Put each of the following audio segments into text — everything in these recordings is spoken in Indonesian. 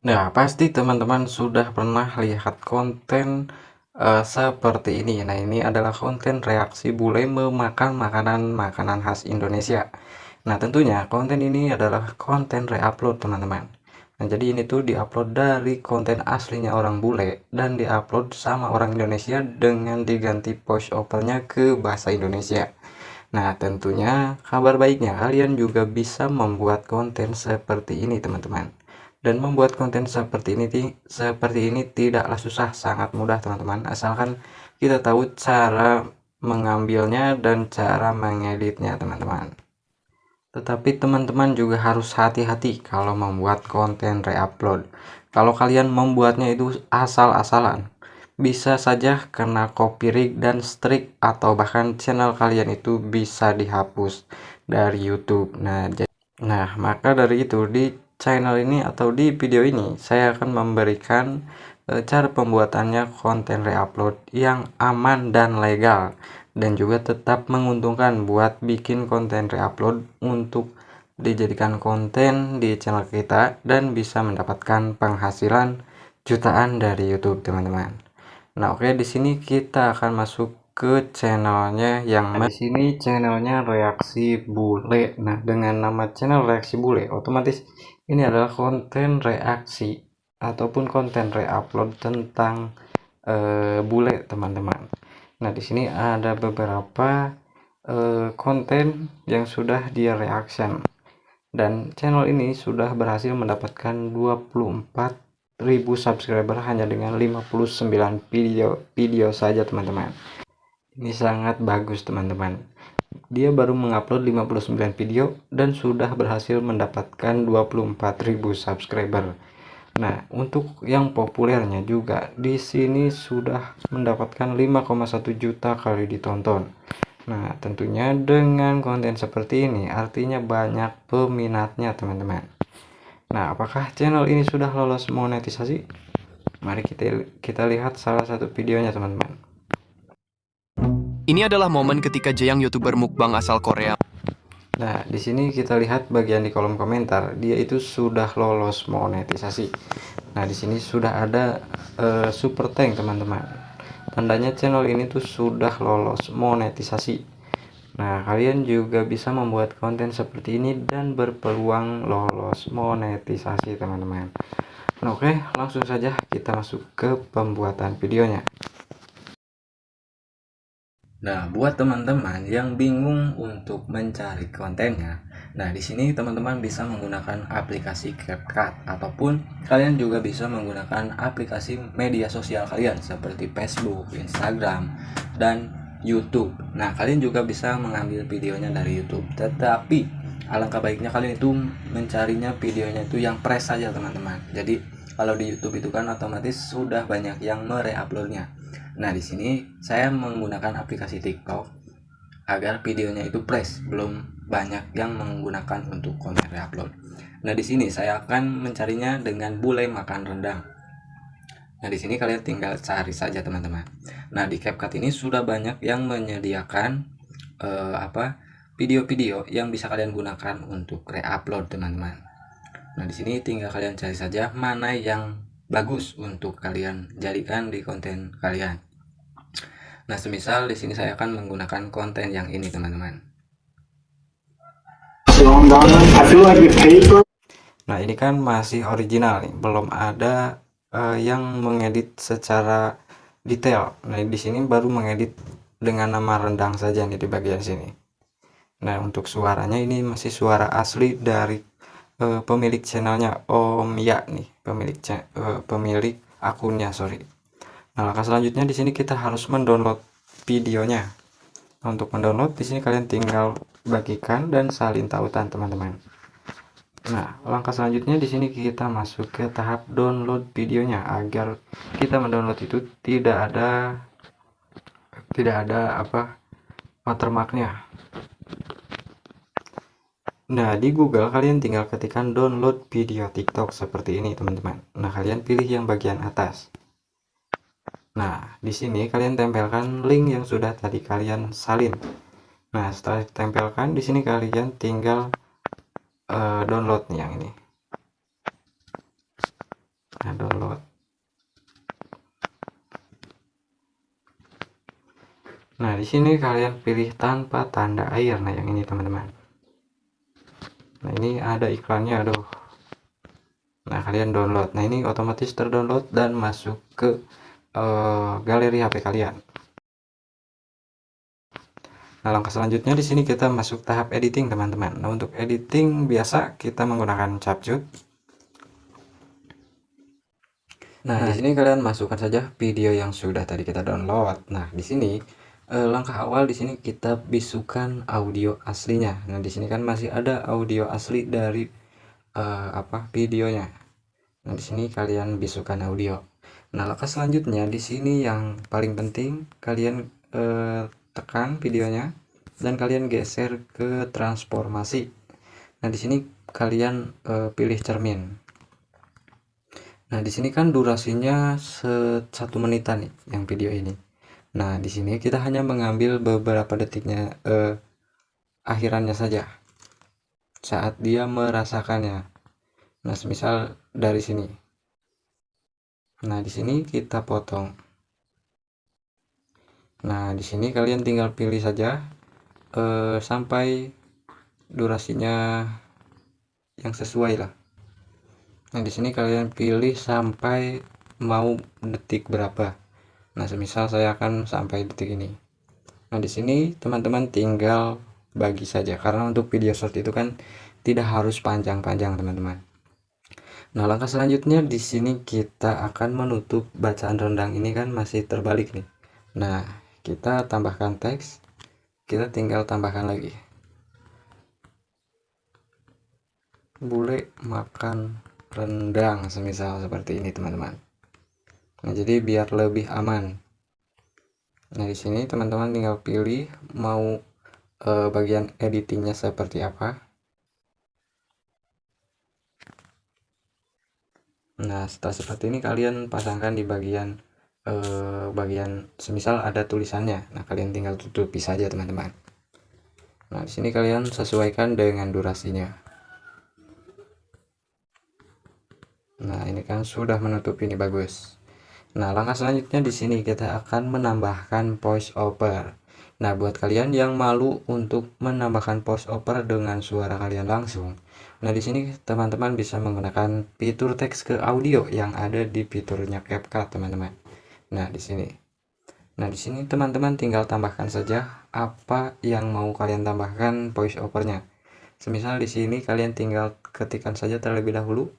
Nah, pasti teman-teman sudah pernah lihat konten seperti ini. Nah, ini adalah konten reaksi bule memakan makanan-makanan khas Indonesia. Nah, tentunya konten ini adalah konten reupload, teman-teman. Nah, jadi ini tuh diupload dari konten aslinya orang bule dan diupload sama orang Indonesia dengan diganti voice overnya ke bahasa Indonesia. Nah, tentunya kabar baiknya kalian juga bisa membuat konten seperti ini, teman-teman. Dan membuat konten seperti ini tidaklah susah, sangat mudah, teman-teman. Asalkan kita tahu cara mengambilnya dan cara mengeditnya, teman-teman. Tetapi teman-teman juga harus hati-hati kalau membuat konten reupload. Kalau kalian membuatnya itu asal-asalan, bisa saja kena copyright dan strike, atau bahkan channel kalian itu bisa dihapus dari YouTube. Nah, maka dari itu di channel ini atau di video ini saya akan memberikan cara pembuatannya konten reupload yang aman dan legal, dan juga tetap menguntungkan buat bikin konten reupload untuk dijadikan konten di channel kita dan bisa mendapatkan penghasilan jutaan dari YouTube, teman-teman. Nah, oke, di sini kita akan masuk ke channelnya yang di sini channelnya Reaksi Bule. Nah, dengan nama channel Reaksi Bule, otomatis ini adalah konten reaksi ataupun konten reupload tentang bule, teman-teman. Nah, di sini ada beberapa konten yang sudah dia reaction, dan channel ini sudah berhasil mendapatkan 24.000 subscriber hanya dengan 59 video saja, teman-teman. Ini sangat bagus, teman-teman. Dia baru mengupload 59 video dan sudah berhasil mendapatkan 24.000 subscriber. Nah, untuk yang populernya juga di sini sudah mendapatkan 5,1 juta kali ditonton. Nah, tentunya dengan konten seperti ini artinya banyak peminatnya, teman-teman. Nah, apakah channel ini sudah lolos monetisasi? Mari kita lihat salah satu videonya, teman-teman. Ini adalah momen ketika Jeyang YouTuber mukbang asal Korea. Nah, di sini kita lihat bagian di kolom komentar, dia itu sudah lolos monetisasi. Nah, di sini sudah ada super tank, teman-teman. Tandanya channel ini tuh sudah lolos monetisasi. Nah, kalian juga bisa membuat konten seperti ini dan berpeluang lolos monetisasi, teman-teman. Nah, oke, langsung saja kita masuk ke pembuatan videonya. Nah, buat teman-teman yang bingung untuk mencari kontennya, nah di sini teman-teman bisa menggunakan aplikasi CapCut, ataupun kalian juga bisa menggunakan aplikasi media sosial kalian seperti Facebook, Instagram, dan YouTube. Nah, kalian juga bisa mengambil videonya dari YouTube. Tetapi alangkah baiknya kalian itu mencarinya videonya itu yang fresh saja, teman-teman. Jadi kalau di YouTube itu kan otomatis sudah banyak yang mereuploadnya. Nah, di sini saya menggunakan aplikasi TikTok agar videonya itu fresh, belum banyak yang menggunakan untuk konten reupload. Nah, di sini saya akan mencarinya dengan bule makan rendang. Nah, di sini kalian tinggal cari saja, teman-teman. Nah, di CapCut ini sudah banyak yang menyediakan video-video yang bisa kalian gunakan untuk reupload, teman-teman. Nah, di sini tinggal kalian cari saja mana yang bagus untuk kalian jadikan di konten kalian. Nah, semisal di sini saya akan menggunakan konten yang ini, teman-teman. Nah, ini kan masih original nih, belum ada yang mengedit secara detail. Nah, di sini baru mengedit dengan nama rendang saja nih di bagian sini. Nah, untuk suaranya ini masih suara asli dari pemilik channelnya, Om Ya nih, pemilik akunnya, sorry. Nah, langkah selanjutnya di sini kita harus mendownload videonya. Untuk mendownload di sini kalian tinggal bagikan dan salin tautan, teman-teman. Nah, langkah selanjutnya di sini kita masuk ke tahap download videonya agar kita mendownload itu tidak ada watermarknya. Nah, di Google kalian tinggal ketikkan download video TikTok seperti ini, teman-teman. Nah, kalian pilih yang bagian atas. Nah, di sini kalian tempelkan link yang sudah tadi kalian salin. Nah, setelah ditempelkan di sini kalian tinggal download nih yang ini. Nah, download. Nah, di sini kalian pilih tanpa tanda air. Nah, yang ini teman-teman. Nah, ini ada iklannya, aduh. Nah, kalian download. Nah, ini otomatis terdownload dan masuk ke galeri HP kalian. Nah, langkah selanjutnya di sini kita masuk tahap editing, teman-teman. Nah, untuk editing biasa kita menggunakan CapCut. Nah, di sini kalian masukkan saja video yang sudah tadi kita download. Nah, di sini langkah awal di sini kita bisukan audio aslinya. Nah, di sini kan masih ada audio asli dari videonya. Nah, di sini kalian bisukan audio. Nah, langkah selanjutnya di sini yang paling penting kalian tekan videonya dan kalian geser ke transformasi. Nah, di sini kalian pilih cermin. Nah, di sini kan durasinya 1 menitan nih yang video ini. Nah, di sini kita hanya mengambil beberapa detiknya akhirannya saja saat dia merasakannya. Nah, semisal dari sini. Nah, di sini kita potong. Nah, di sini kalian tinggal pilih saja sampai durasinya yang sesuai lah. Nah, di sini kalian pilih sampai mau detik berapa. Nah, semisal saya akan sampai detik ini. Nah, di sini teman-teman tinggal bagi saja karena untuk video short itu kan tidak harus panjang-panjang, teman-teman. Nah, langkah selanjutnya di sini kita akan menutup bacaan rendang ini kan masih terbalik nih. Nah, kita tambahkan teks. Kita tinggal tambahkan lagi. Bule makan rendang semisal seperti ini, teman-teman. Nah, jadi biar lebih aman. Nah, di sini teman-teman tinggal pilih mau bagian editingnya seperti apa. Nah, setelah seperti ini kalian pasangkan di bagian semisal ada tulisannya. Nah, kalian tinggal tutupi saja, teman-teman. Nah, di sini kalian sesuaikan dengan durasinya. Nah, ini kan sudah menutupi, ini bagus. Nah, langkah selanjutnya di sini kita akan menambahkan voice over. Nah, buat kalian yang malu untuk menambahkan voice over dengan suara kalian langsung. Nah, di sini teman-teman bisa menggunakan fitur teks ke audio yang ada di fiturnya CapCut, teman-teman. Nah, di sini. Nah, di sini teman-teman tinggal tambahkan saja apa yang mau kalian tambahkan voice overnya. Semisal di sini kalian tinggal ketikkan saja terlebih dahulu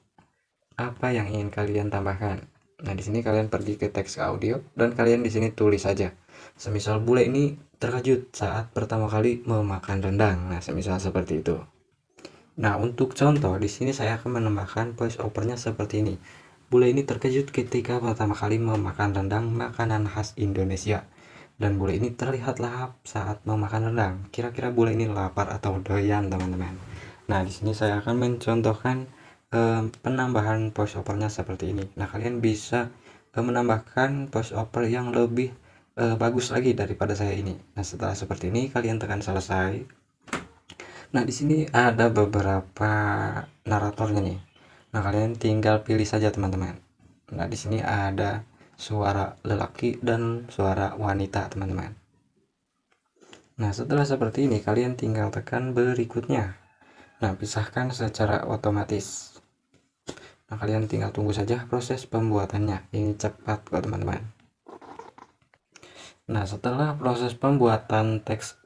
apa yang ingin kalian tambahkan. Nah, di sini kalian pergi ke teks audio dan kalian di sini tulis saja. Semisal bule ini terkejut saat pertama kali memakan rendang. Nah, semisal seperti itu. Nah, untuk contoh di sini saya akan menambahkan voice overnya seperti ini. Bule ini terkejut ketika pertama kali memakan rendang, makanan khas Indonesia. Dan bule ini terlihat lahap saat memakan rendang. Kira-kira bule ini lapar atau doyan, teman-teman. Nah, di sini saya akan mencontohkan penambahan voice overnya seperti ini. Nah, kalian bisa menambahkan voice over yang lebih bagus lagi daripada saya ini. Nah, setelah seperti ini kalian tekan selesai. Nah, di sini ada beberapa naratornya nih. Nah, kalian tinggal pilih saja, teman-teman. Nah, di sini ada suara lelaki dan suara wanita, teman-teman. Nah, setelah seperti ini kalian tinggal tekan berikutnya. Nah, pisahkan secara otomatis. Nah, kalian tinggal tunggu saja proses pembuatannya. Ini cepat kok, teman-teman. Nah, setelah proses pembuatan teks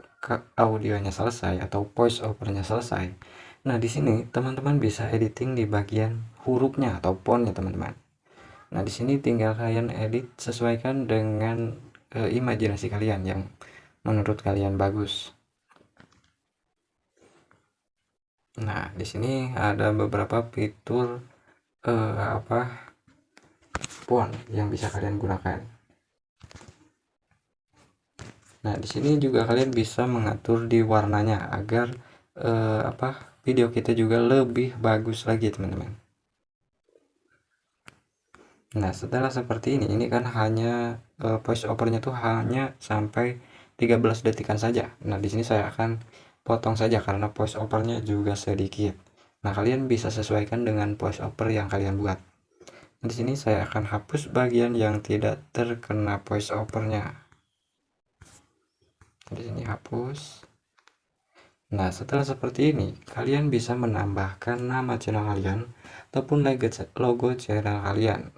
audionya selesai atau voice overnya selesai, nah di sini teman-teman bisa editing di bagian hurufnya atau fontnya, teman-teman. Nah, di sini tinggal kalian edit sesuaikan dengan imajinasi kalian yang menurut kalian bagus. Nah, di sini ada beberapa fitur font yang bisa kalian gunakan. Nah, di sini juga kalian bisa mengatur di warnanya agar video kita juga lebih bagus lagi, teman-teman. Nah, setelah seperti ini kan hanya voice overnya tuh hanya sampai 13 detikan saja. Nah, di sini saya akan potong saja karena voice overnya juga sedikit. Nah, kalian bisa sesuaikan dengan voice over yang kalian buat. Di sini saya akan hapus bagian yang tidak terkena voice over-nya. Di sini hapus. Nah, setelah seperti ini, kalian bisa menambahkan nama channel kalian ataupun logo channel kalian.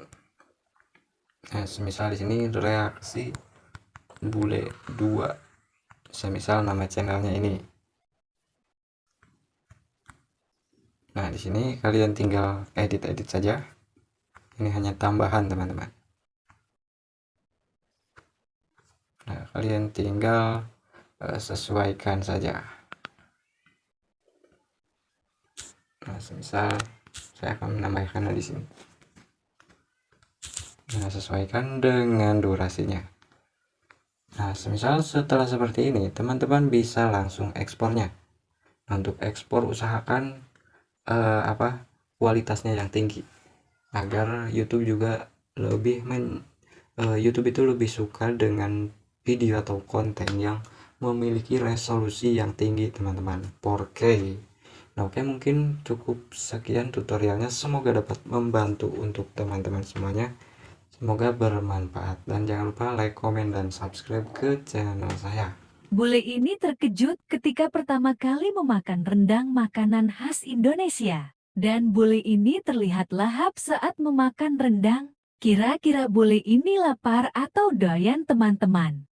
Nah, semisal di sini reaksi bule 2. Semisal nama channelnya ini. Nah, di sini kalian tinggal edit-edit saja. Ini hanya tambahan, teman-teman. Nah, kalian tinggal sesuaikan saja. Nah, semisal saya akan menambahkan di sini. Nah, sesuaikan dengan durasinya. Nah, semisal setelah seperti ini, teman-teman bisa langsung ekspornya. Nah, untuk ekspor usahakan kualitasnya yang tinggi agar YouTube juga YouTube itu lebih suka dengan video atau konten yang memiliki resolusi yang tinggi, teman-teman, 4K. Nah, oke, mungkin cukup sekian tutorialnya, semoga dapat membantu untuk teman-teman semuanya. Semoga bermanfaat dan jangan lupa like, komen, dan subscribe ke channel saya. Bule ini terkejut ketika pertama kali memakan rendang makanan khas Indonesia. Dan bule ini terlihat lahap saat memakan rendang. Kira-kira bule ini lapar atau doyan, teman-teman?